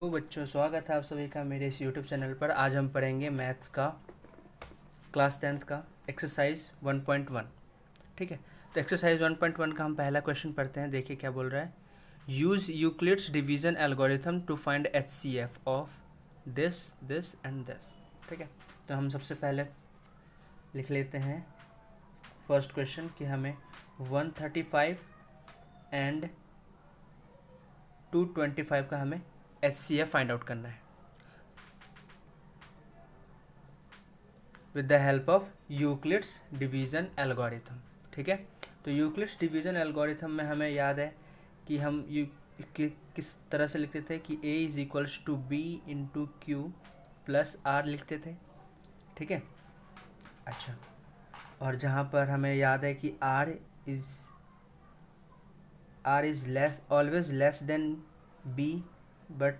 तो बच्चों, स्वागत है आप सभी का मेरे इस यूट्यूब चैनल पर। आज हम पढ़ेंगे मैथ्स का क्लास 10th का एक्सरसाइज 1.1। ठीक है, तो एक्सरसाइज 1.1 का हम पहला क्वेश्चन पढ़ते हैं। देखिए क्या बोल रहा है। Use Euclid's division algorithm to find HCF of this this and this. ठीक है, तो हम सबसे पहले लिख लेते हैं फर्स्ट क्वेश्चन कि हमें 135 एंड 225 का हमें HCF फाइंड आउट करना है with the help of Euclid's division algorithm. ठीक है, तो यूक्लिड्स डिवीज़न एल्गोरिथम में हमें याद है कि हम किस तरह से लिखते थे कि A is equals to b into q plus r लिखते थे। ठीक है, अच्छा, और जहाँ पर हमें याद है कि r is less always less than b but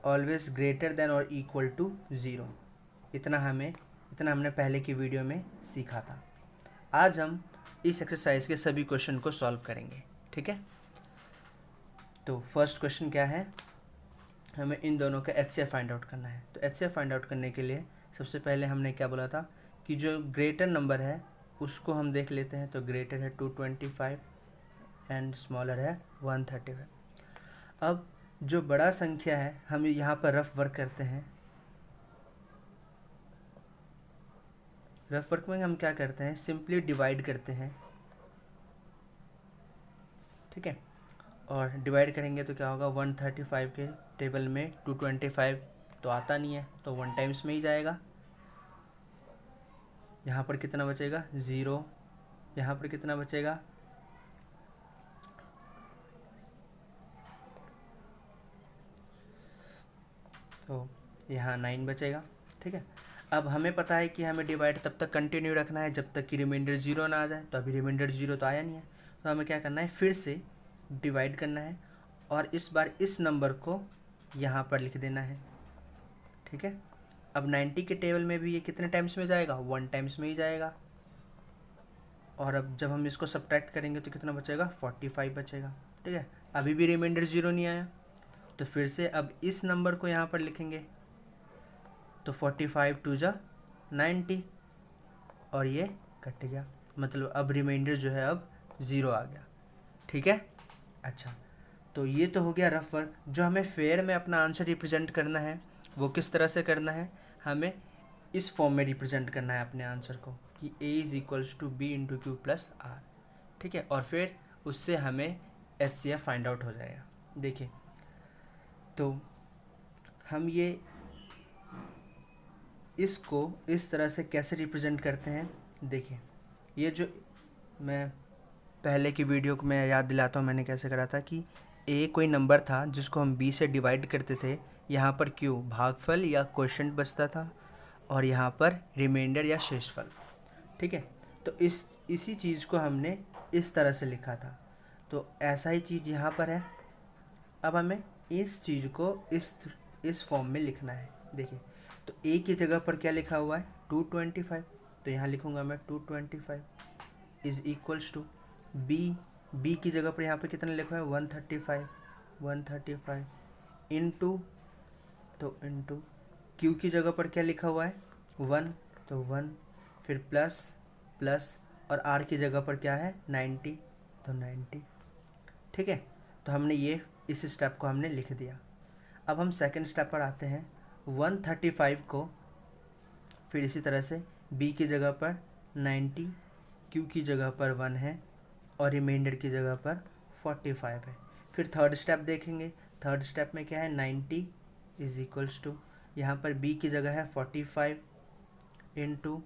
always greater than और इक्वल टू ज़ीरो। इतना हमने पहले की वीडियो में सीखा था। आज हम इस एक्सरसाइज के सभी क्वेश्चन को सॉल्व करेंगे। ठीक है, तो फर्स्ट क्वेश्चन क्या है, हमें इन दोनों का HCF फाइंड आउट करना है। तो HCF फाइंड आउट करने के लिए सबसे पहले हमने क्या बोला था कि जो ग्रेटर नंबर है उसको हम देख लेते हैं। तो ग्रेटर है 225 एंड स्मॉलर है 135। अब जो बड़ा संख्या है हम यहाँ पर रफ वर्क करते हैं। रफ वर्क में हम क्या करते हैं, सिंपली डिवाइड करते हैं। ठीक है, और डिवाइड करेंगे तो क्या होगा, 135 के टेबल में 225 तो आता नहीं है, तो 1 टाइम्स में ही जाएगा। यहाँ पर कितना बचेगा, 0। यहाँ पर कितना बचेगा, तो यहाँ 9 बचेगा। ठीक है, अब हमें पता है कि हमें डिवाइड तब तक कंटिन्यू रखना है जब तक कि रिमाइंडर 0 ना आ जाए। तो अभी रिमाइंडर 0 तो आया नहीं है, तो हमें क्या करना है, फिर से डिवाइड करना है और इस बार इस नंबर को यहाँ पर लिख देना है। ठीक है, अब 90 के टेबल में भी ये कितने टाइम्स में जाएगा, 1 टाइम्स में ही जाएगा। और अब जब हम इसको सब्ट्रैक्ट करेंगे तो कितना बचेगा, 45 बचेगा। ठीक है, अभी भी रिमाइंडर 0 नहीं आया, तो फिर से अब इस नंबर को यहाँ पर लिखेंगे। तो 45 टू जा 90 और ये कट गया, मतलब अब रिमाइंडर जो है अब 0 आ गया। ठीक है, अच्छा, तो ये तो हो गया रफ वर्क। जो हमें फेयर में अपना आंसर रिप्रेजेंट करना है वो किस तरह से करना है, हमें इस फॉर्म में रिप्रेजेंट करना है अपने आंसर को कि A is equals to b into q plus r. ठीक है, और फिर उससे हमें HCF फाइंड आउट हो जाएगा। देखिए, तो हम ये इसको इस तरह से कैसे रिप्रेजेंट करते हैं। देखिए, ये जो मैं पहले की वीडियो को मैं याद दिलाता हूँ मैंने कैसे करा था कि A कोई नंबर था जिसको हम B से डिवाइड करते थे। यहाँ पर Q भागफल या क्वोशिएंट बचता था और यहाँ पर रिमाइंडर या शेषफल। ठीक है, तो इसी चीज़ को हमने इस तरह से लिखा था। तो ऐसा ही चीज़ यहाँ पर है। अब हमें इस चीज़ को इस फॉर्म में लिखना है। देखिए, तो A की जगह पर क्या लिखा हुआ है, 225। तो यहाँ लिखूँगा मैं 225 इज इक्वल्स टू बी की जगह पर यहाँ पे कितना लिखा है, 135 इंटू, तो इंटू क्यू की जगह पर क्या लिखा हुआ है, 1, तो 1, फिर प्लस और आर की जगह पर क्या है, 90, तो 90। ठीक है, तो हमने ये इस स्टेप को हमने लिख दिया। अब हम सेकंड स्टेप पर आते हैं। 135 को फिर इसी तरह से बी की जगह पर 90, क्यू की जगह पर 1 है और रिमाइंडर की जगह पर 45 है। फिर थर्ड स्टेप देखेंगे। थर्ड स्टेप में क्या है, 90 इज इक्वल्स टू, यहाँ पर बी की जगह है 45 इंटू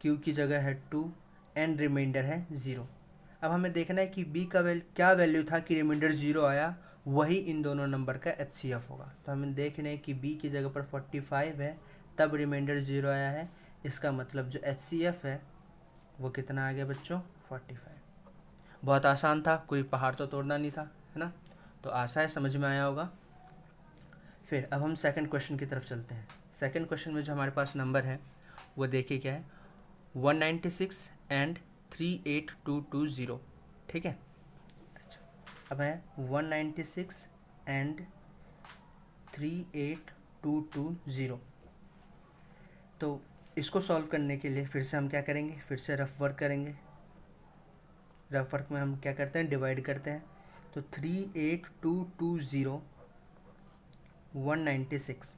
क्यू की जगह है 2 एंड रिमाइंडर है 0। अब हमें देखना है कि बी का क्या वैल्यू था कि रिमाइंडर 0 आया, वही इन दोनों नंबर का HCF होगा। तो हमें देख रहे हैं कि बी की जगह पर 45 है तब रिमाइंडर 0 आया है, इसका मतलब जो HCF है वो कितना आ गया बच्चों, 45। बहुत आसान था, कोई पहाड़ तो तोड़ना नहीं था, है ना। तो आशा है समझ में आया होगा। फिर अब हम सेकंड क्वेश्चन की तरफ चलते हैं। सेकंड क्वेश्चन में जो हमारे पास नंबर है वो देखिए क्या है, 196 एंड 38220। ठीक है, अच्छा, अब है 196 एंड 38220। तो इसको सॉल्व करने के लिए फिर से हम क्या करेंगे, फिर से रफ वर्क करेंगे। रफ वर्क में हम क्या करते हैं, डिवाइड करते हैं। तो 38220 196,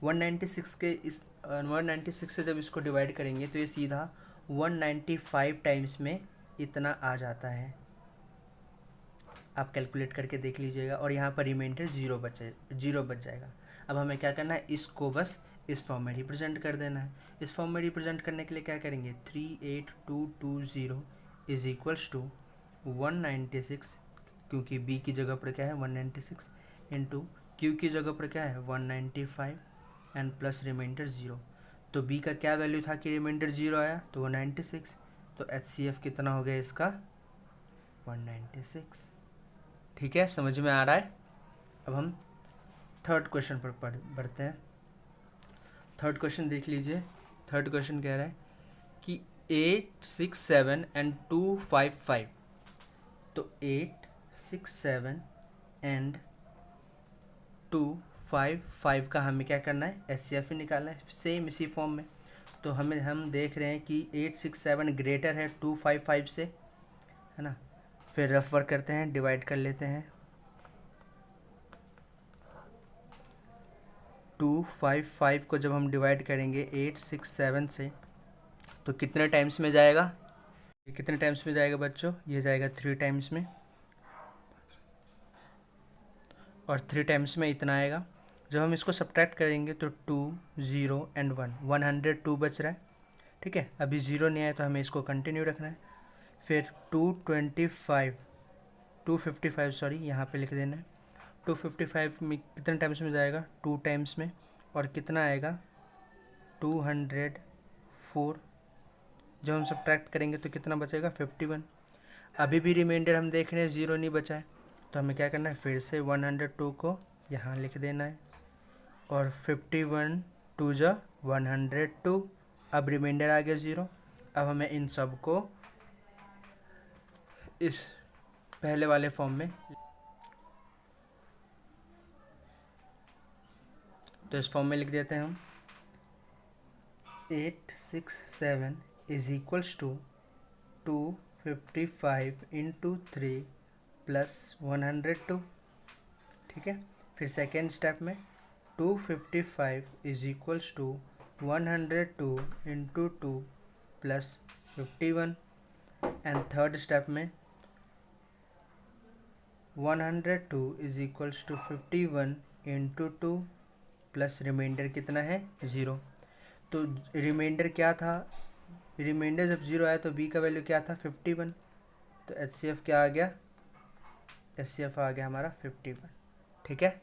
196 के इस 196 से जब इसको डिवाइड करेंगे तो ये सीधा 195 टाइम्स में इतना आ जाता है। आप कैलकुलेट करके देख लीजिएगा। और यहाँ पर रिमाइंडर जीरो बच जाएगा। अब हमें क्या करना है, इसको बस इस फॉर्म में रिप्रेजेंट कर देना है। इस फॉर्म में रिप्रेजेंट करने के लिए क्या करेंगे, 38220 इज इक्वल्स टू 196, क्योंकि बी की जगह पर क्या है 196, इंटू क्यू की जगह पर क्या है 195 एंड प्लस रिमाइंडर ज़ीरो। तो बी का क्या वैल्यू था कि रिमाइंडर ज़ीरो आया, तो 196। तो HCF कितना हो गया इसका, 196। ठीक है, समझ में आ रहा है। अब हम थर्ड क्वेश्चन पर बढ़ते हैं। थर्ड क्वेश्चन देख लीजिए। थर्ड क्वेश्चन कह रहा है कि 867 एंड 255। तो 867 एंड 255 का हमें क्या करना है, HCF ही निकालना है, सेम इसी फॉर्म में। तो हम देख रहे हैं कि 867 ग्रेटर है 255 से, है ना। फिर रफ वर्क करते हैं, डिवाइड कर लेते हैं। 255 को जब हम डिवाइड करेंगे 867 से तो कितने टाइम्स में जाएगा, ये कितने टाइम्स में जाएगा बच्चों, ये जाएगा 3 टाइम्स में, और 3 टाइम्स में इतना आएगा। जब हम इसको सब्ट्रैक्ट करेंगे तो 2 0 एंड 1, 102 बच रहा है। ठीक है, अभी 0 नहीं आया तो हमें इसको कंटिन्यू रखना है। फिर 255 सॉरी, यहाँ पे लिख देना है। 255 में कितने टाइम्स में जाएगा, 2 टाइम्स में, और कितना आएगा 204। जब हम सब्ट्रैक्ट करेंगे तो कितना बचेगा 51। अभी भी रिमाइंडर हम देख रहे हैं 0 नहीं बचा है, तो हमें क्या करना है, फिर से 102 को यहाँ लिख देना है, और 51 2 जा 102। अब रिमाइंडर आ गया 0। अब हमें इन सब को इस पहले वाले फॉर्म में, तो इस फॉर्म में लिख देते हैं हम। 867 is equals to 255 into 3 plus 102। ठीक है, फिर सेकेंड स्टेप में 255 is equals to 102 into 2 plus 51। And third step में 102 is equals to 51 into 2 plus remainder कितना है 0। तो रिमाइंडर क्या था, रिमाइंडर जब 0 आया तो बी का वैल्यू क्या था 51। तो HCF क्या आ गया, HCF आ गया हमारा 51। ठीक है।